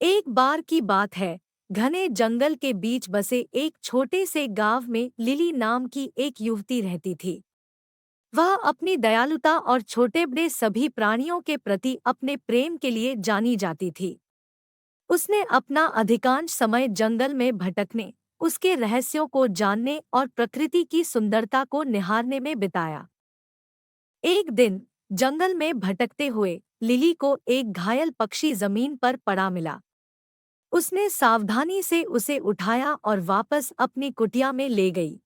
एक बार की बात है, घने जंगल के बीच बसे एक छोटे से गांव में लिली नाम की एक युवती रहती थी। वह अपनी दयालुता और छोटे बड़े सभी प्राणियों के प्रति अपने प्रेम के लिए जानी जाती थी। उसने अपना अधिकांश समय जंगल में भटकने, उसके रहस्यों को जानने और प्रकृति की सुंदरता को निहारने में बिताया। एक दिन जंगल में भटकते हुए लिली को एक घायल पक्षी जमीन पर पड़ा मिला। उसने सावधानी से उसे उठाया और वापस अपनी कुटिया में ले गई।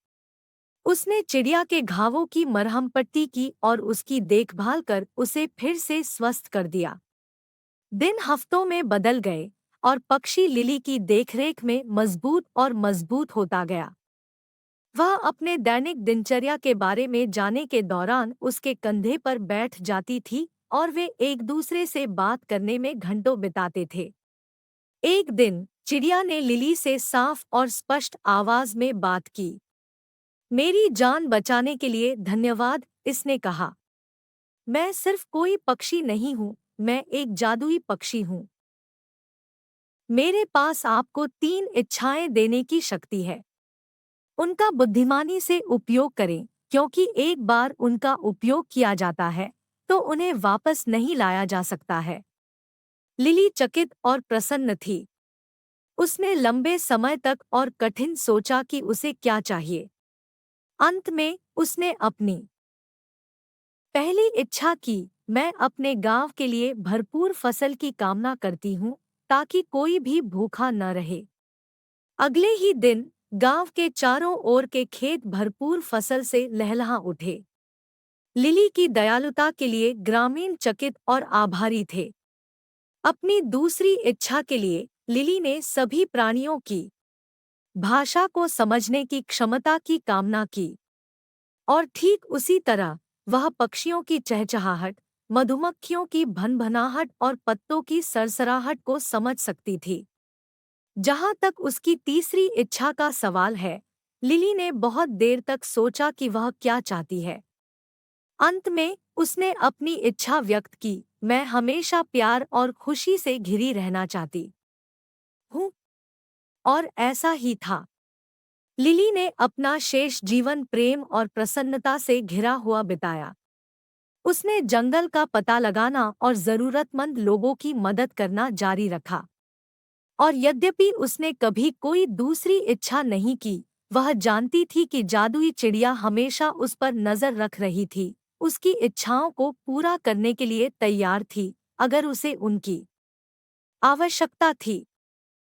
उसने चिड़िया के घावों की मरहम पट्टी की और उसकी देखभाल कर उसे फिर से स्वस्थ कर दिया। दिन हफ्तों में बदल गए और पक्षी लिली की देखरेख में मजबूत और मजबूत होता गया। वह अपने दैनिक दिनचर्या के बारे में जाने के दौरान उसके कंधे पर बैठ जाती थी और वे एक दूसरे से बात करने में घंटों बिताते थे। एक दिन चिड़िया ने लिली से साफ और स्पष्ट आवाज में बात की। मेरी जान बचाने के लिए धन्यवाद, इसने कहा। मैं सिर्फ कोई पक्षी नहीं हूँ, मैं एक जादुई पक्षी हूँ। मेरे पास आपको 3 इच्छाएं देने की शक्ति है। उनका बुद्धिमानी से उपयोग करें, क्योंकि एक बार उनका उपयोग किया जाता है तो उन्हें वापस नहीं लाया जा सकता है। लिली चकित और प्रसन्न थी। उसने लंबे समय तक और कठिन सोचा कि उसे क्या चाहिए। अंत में उसने अपनी पहली इच्छा की। मैं अपने गांव के लिए भरपूर फसल की कामना करती हूँ, ताकि कोई भी भूखा न रहे। अगले ही दिन गांव के चारों ओर के खेत भरपूर फसल से लहलहा उठे। लिली की दयालुता के लिए ग्रामीण चकित और आभारी थे। अपनी दूसरी इच्छा के लिए लिली ने सभी प्राणियों की भाषा को समझने की क्षमता की कामना की। और ठीक उसी तरह वह पक्षियों की चहचहाहट, मधुमक्खियों की भनभनाहट और पत्तों की सरसराहट को समझ सकती थी। जहाँ तक उसकी तीसरी इच्छा का सवाल है, लिली ने बहुत देर तक सोचा कि वह क्या चाहती है। अंत में उसने अपनी इच्छा व्यक्त की, मैं हमेशा प्यार और खुशी से घिरी रहना चाहती हूँ। और ऐसा ही था। लिली ने अपना शेष जीवन प्रेम और प्रसन्नता से घिरा हुआ बिताया। उसने जंगल का पता लगाना और जरूरतमंद लोगों की मदद करना जारी रखा। और यद्यपि उसने कभी कोई दूसरी इच्छा नहीं की, वह जानती थी कि जादुई चिड़िया हमेशा उस पर नजर रख रही थी, उसकी इच्छाओं को पूरा करने के लिए तैयार थी, अगर उसे उनकी आवश्यकता थी।